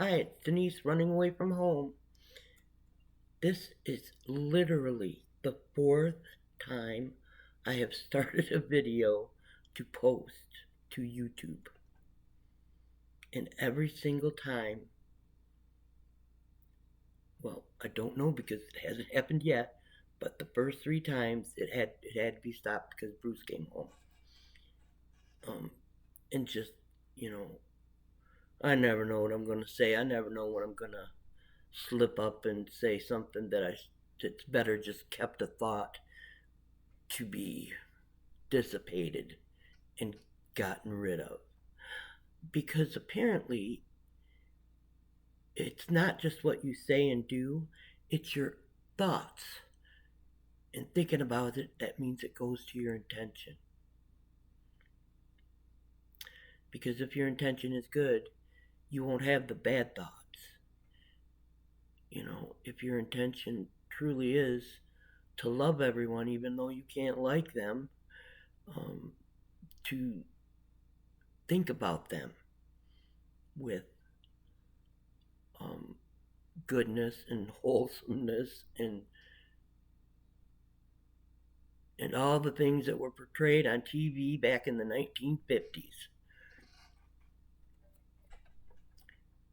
Hi, it's Denise running away from home. This is literally the fourth time I have started a video to post to YouTube. And every single time, well, I don't know because it hasn't happened yet, but the first three times it had to be stopped because Bruce came home. Um, and just, you know, I never know what I'm gonna say. I never know when I'm gonna slip up and say something it's better just kept a thought to be dissipated and gotten rid of. Because apparently, it's not just what you say and do, it's your thoughts. And thinking about it, that means it goes to your intention. Because if your intention is good, you won't have the bad thoughts. If your intention truly is to love everyone, even though you can't like them, um, to think about them with um, goodness and wholesomeness and all the things that were portrayed on TV back in the 1950s.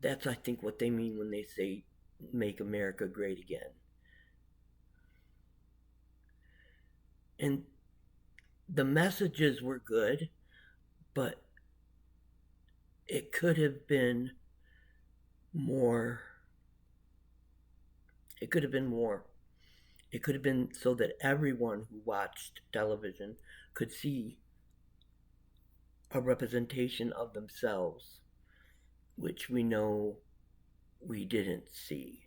That's, I think, what they mean when they say make America great again. And the messages were good, but it could have been more. It could have been more. It could have been so that everyone who watched television could see a representation of themselves, which we know we didn't see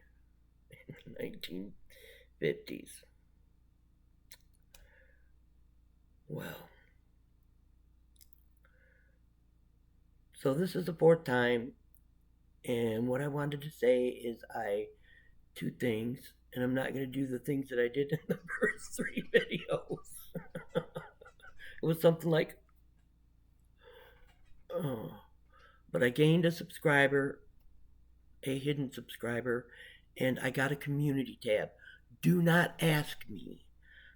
in the 1950s. Well, so this is the fourth time, and what I wanted to say is two things, and I'm not going to do the things that I did in the first three videos. It was something like, oh, but I gained a subscriber, a hidden subscriber, and I got a community tab. Do not ask me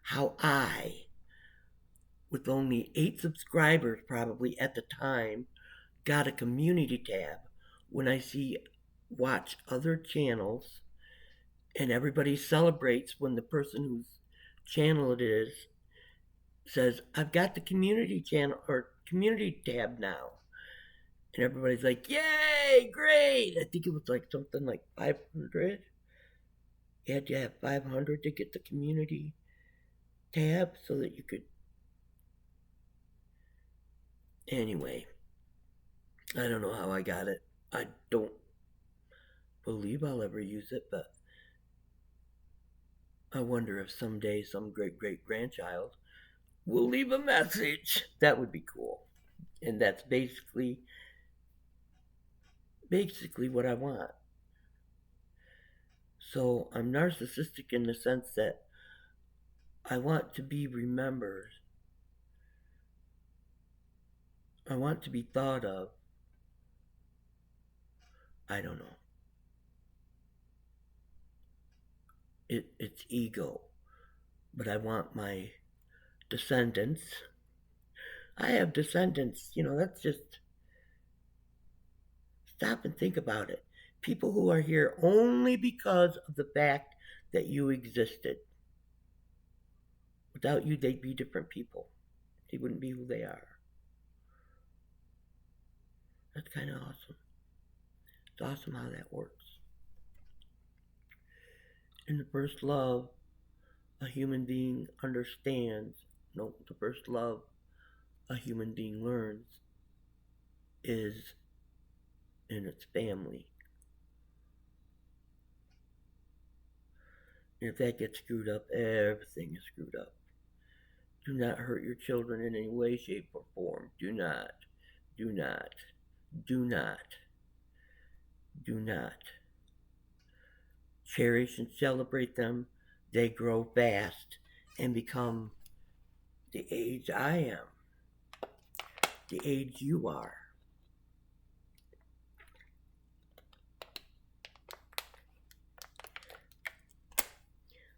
how with only 8 subscribers probably at the time, got a community tab when I watch other channels and everybody celebrates when the person whose channel it is says, I've got the community channel or community tab now. And everybody's like, yay, great. I think it was like something like 500. You had to have 500 to get the community tab so that you could. Anyway, I don't know how I got it. I don't believe I'll ever use it, but I wonder if someday some great great grandchild will leave a message. That would be cool. And that's basically what I want. So I'm narcissistic in the sense that I want to be remembered. I want to be thought of. I don't know. It's ego. But I want my descendants. I have descendants. That's just. Stop and think about it. People who are here only because of the fact that you existed. Without you, they'd be different people. They wouldn't be who they are. That's kind of awesome. It's awesome how that works. In the first love, a human being understands. No, the first love a human being learns is in its family. And if that gets screwed up, everything is screwed up. Do not hurt your children in any way, shape, or form. Do not. Do not. Do not. Do not. Cherish and celebrate them. They grow fast and become the age I am, the age you are.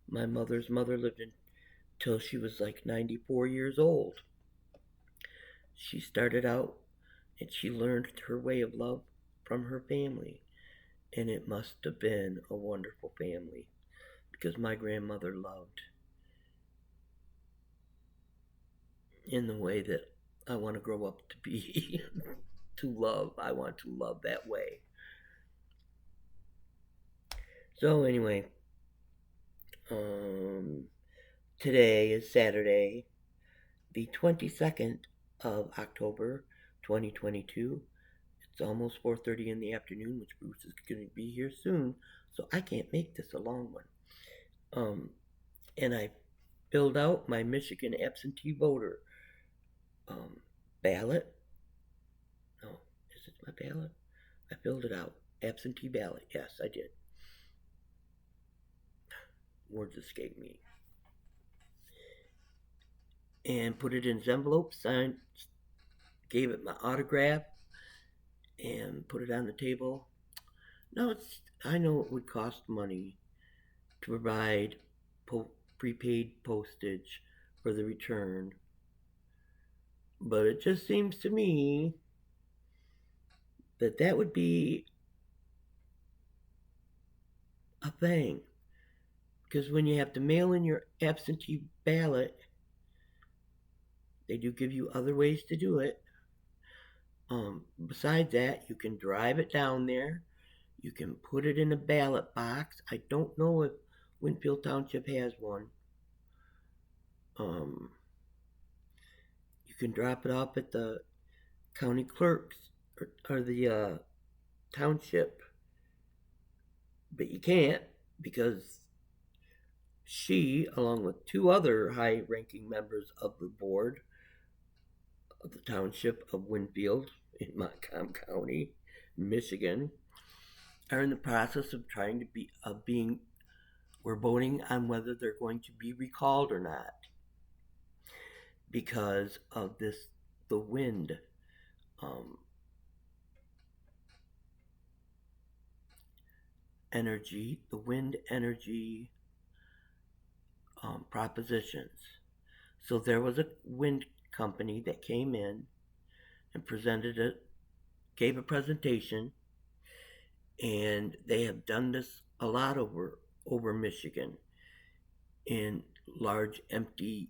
My mother's mother lived until she was like 94 years old. She started out and she learned her way of love from her family. And it must have been a wonderful family because my grandmother loved in the way that I want to grow up to be. To love. I want to love that way. So, anyway, um, today is Saturday, the 22nd of October, 2022. It's almost 4:30 in the afternoon, which Bruce is going to be here soon, so I can't make this a long one. And I filled out my Michigan absentee voter um, ballot. No, is it my ballot? I filled it out. Absentee ballot. Yes, I did. Words escape me. And put it in its envelope, signed, gave it my autograph, and put it on the table. No, I know it would cost money to provide prepaid postage for the return, but it just seems to me that that would be a thing. Because when you have to mail in your absentee ballot, they do give you other ways to do it. Besides that, you can drive it down there. You can put it in a ballot box. I don't know if Winfield Township has one. Um, you can drop it off at the county clerk's or the township, but you can't because she, along with two other high ranking members of the board of the township of Winfield in Montcalm County, Michigan, are in the process of trying to being we're voting on whether they're going to be recalled or not because of the wind um, the wind energy propositions. So there was a wind company that came in and gave a presentation, and they have done this a lot over Michigan in large empty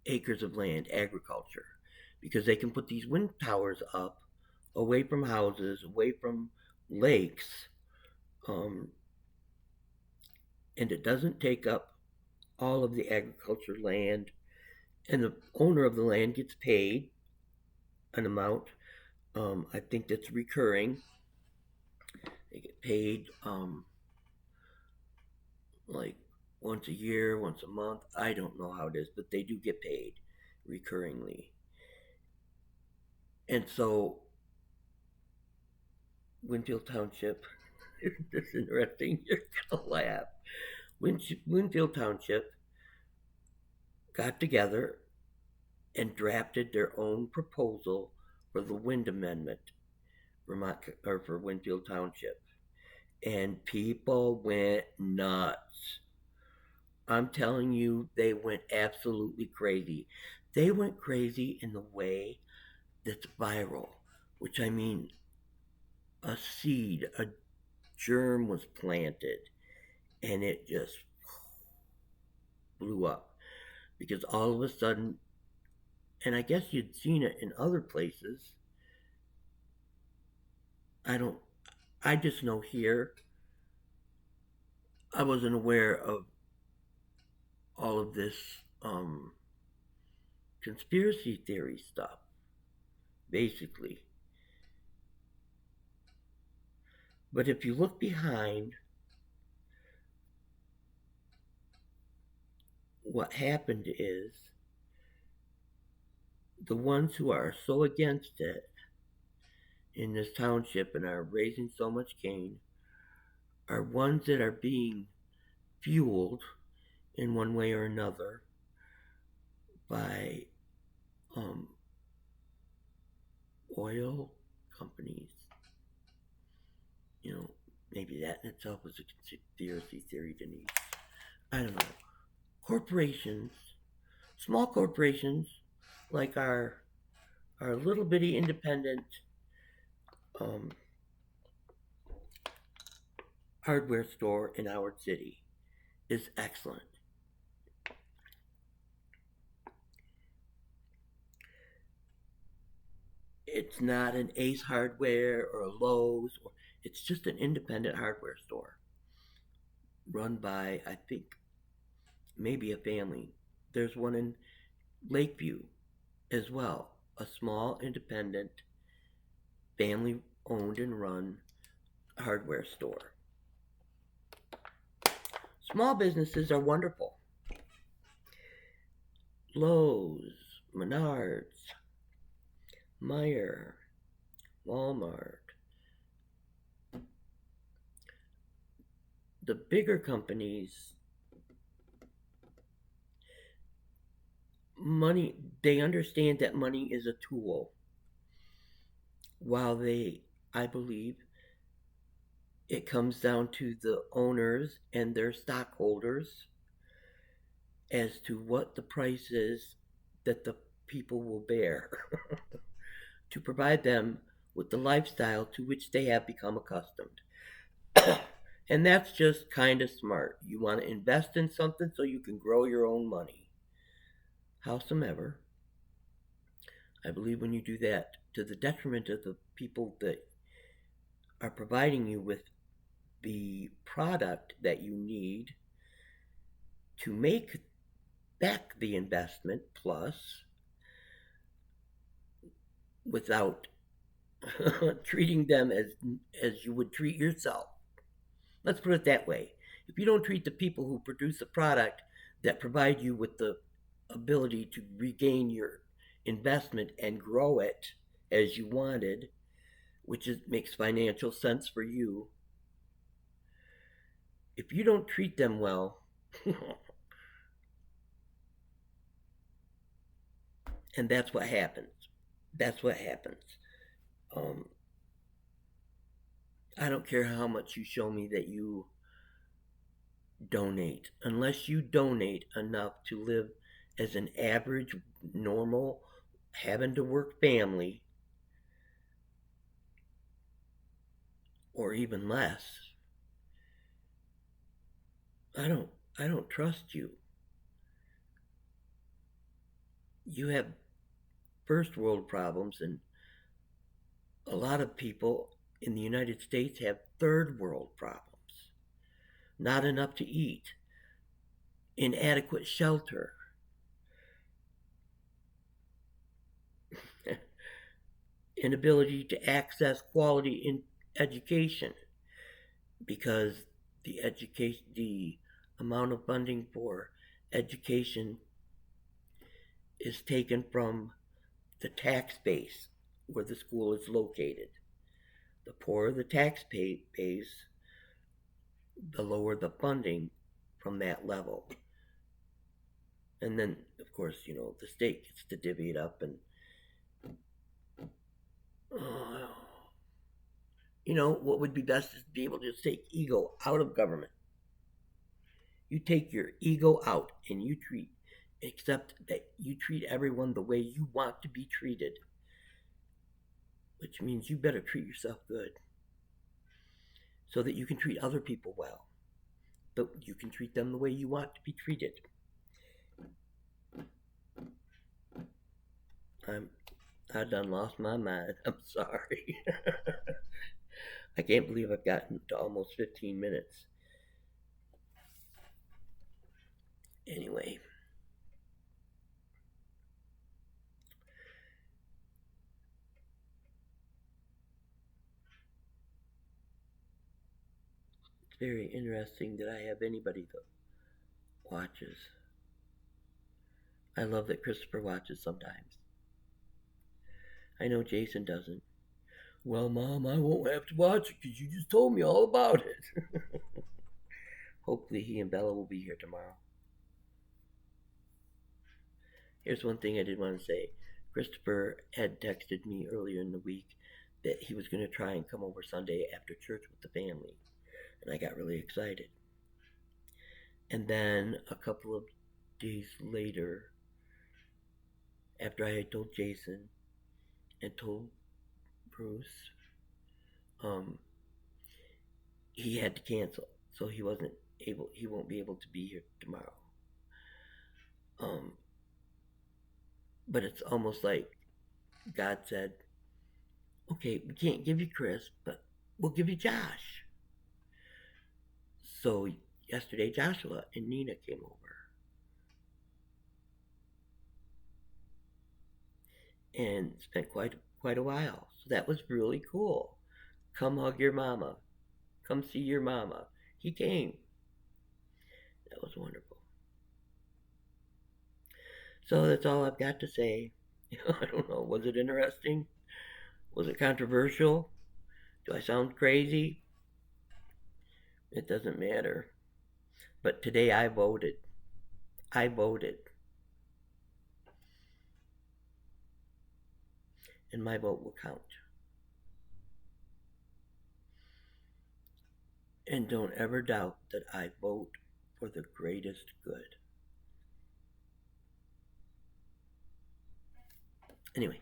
acres of land, agriculture, because they can put these wind towers up away from houses, away from lakes, um, and it doesn't take up all of the agriculture land, and the owner of the land gets paid an amount. I think that's recurring. They get paid like once a year, once a month. I don't know how it is, but they do get paid recurringly. And so Winfield Township, this is interesting, you're gonna laugh. Winfield Township got together and drafted their own proposal for the wind amendment for Winfield Township. And people went nuts. I'm telling you, they went absolutely crazy. They went crazy in the way that's viral, which I mean, a seed, a germ was planted, and it just blew up. Because all of a sudden, and I guess you'd seen it in other places, I don't, I just know here, I wasn't aware of all of this conspiracy theory stuff, basically. But if you look behind what happened is the ones who are so against it in this township and are raising so much cane are ones that are being fueled in one way or another by um, oil companies. You know, maybe that in itself is a conspiracy theory, Denise. I don't know, corporations, small corporations like our little bitty independent um, hardware store in Howard City is excellent. It's not an Ace Hardware or a Lowe's. It's just an independent hardware store run by, I think, maybe a family. There's one in Lakeview as well, a small, independent, family owned and run hardware store. Small businesses are wonderful. Lowe's, Menards, Meyer, Walmart. The bigger companies, money, they understand that money is a tool. While they, I believe, it comes down to the owners and their stockholders as to what the price is that the people will bear to provide them with the lifestyle to which they have become accustomed. And that's just kind of smart. You want to invest in something so you can grow your own money. Howsoever, I believe when you do that to the detriment of the people that are providing you with the product that you need to make back the investment plus without treating them as you would treat yourself. Let's put it that way. If you don't treat the people who produce the product that provide you with the ability to regain your investment and grow it as you wanted, which makes financial sense for you, if you don't treat them well, and that's what happens. That's what happens. Um, I don't care how much you show me that you donate, unless you donate enough to live as an average, normal, having to work family, or even less. I don't I don't trust you. You have first world problems, and a lot of people in the United States have third world problems. Not enough to eat, inadequate shelter, inability to access quality in education because the amount of funding for education is taken from the tax base where the school is located. The poorer the tax base, the lower the funding from that level. And then, of course, the state gets to divvy it up. And, uh, what would be best is to be able to just take ego out of government. You take your ego out and accept that you treat everyone the way you want to be treated, which means you better treat yourself good so that you can treat other people well, but you can treat them the way you want to be treated. I'm I done lost my mind. I'm sorry. I can't believe I've gotten to almost 15 minutes. Anyway, it's very interesting that I have anybody that watches. I love that Christopher watches sometimes. I know Jason doesn't. Well, Mom, I won't have to watch it because you just told me all about it. Hopefully, he and Bella will be here tomorrow. Here's one thing I did want to say. Christopher had texted me earlier in the week that he was going to try and come over Sunday after church with the family, and I got really excited. And then a couple of days later, after I had told Jason and told Bruce, um, he had to cancel, so he won't be able to be here tomorrow. Um, but it's almost like God said, okay, we can't give you Chris, but we'll give you Josh. So yesterday, Joshua and Nina came over and spent quite a while. So that was really cool. Come hug your mama. Come see your mama. He came. That was wonderful. So that's all I've got to say. I don't know. Was it interesting? Was it controversial? Do I sound crazy? It doesn't matter. But today I voted. I voted. And my vote will count. And don't ever doubt that I vote for the greatest good. Anyway,